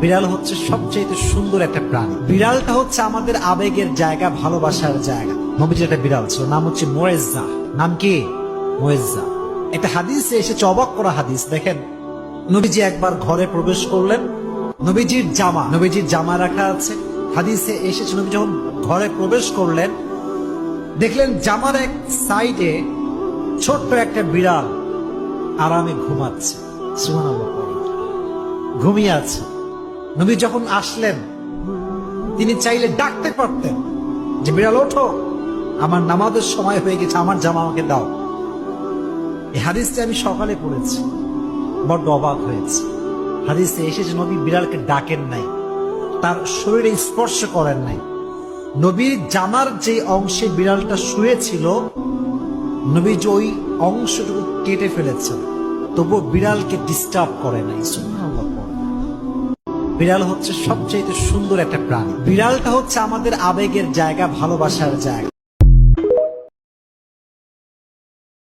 বিড়াল হচ্ছে সবচেয়ে সুন্দর একটা প্রাণী। বিড়ালটা হচ্ছে আমাদের আবেগের জায়গা, ভালোবাসার জায়গা। নবীজির একটা বিড়াল ছিল, নাম হচ্ছে মোয়েজ্জা। নাম কি? মোয়েজ্জা। একটা হাদিসে এসেছে, অবাক করা হাদিস। দেখেন, নবীজি একবার ঘরে প্রবেশ করলেন, নবীজির জামা রাখা আছে। হাদিসে এসেছে, নবী যখন ঘরে প্রবেশ করলেন, দেখলেন জামার এক সাইডে ছোট্ট একটা বিড়াল আরামে ঘুমাচ্ছে। সুবহানাল্লাহ, ঘুমিয়ে আছে। নবী যখন আসলেন, তিনি চাইলে ডাকতে পারতেন যে বিড়াল ওঠো, আমার নামাজের সময় হয়ে গেছে, আমার জামা আমাকে দাও। এই হাদিসটি আমি সকালে পড়েছি, বড্ড অবাক হয়েছে। হাদিসে এসেছে নবী বিড়ালকে ডাকেন নাই, তার শরীরে স্পর্শ করেন নাই। নবীর জামার যে অংশে বিড়ালটা শুয়েছিল, নবী যে ওই অংশটুকু কেটে ফেলেছেন, তবুও বিড়ালকে ডিস্টার্ব করে নাই। সুবহানাল্লাহ। বিড়াল হচ্ছে সবচেয়ে সুন্দর একটা প্রাণী। বিড়ালটা হচ্ছে আমাদের আবেগের জায়গা, ভালোবাসার জায়গা।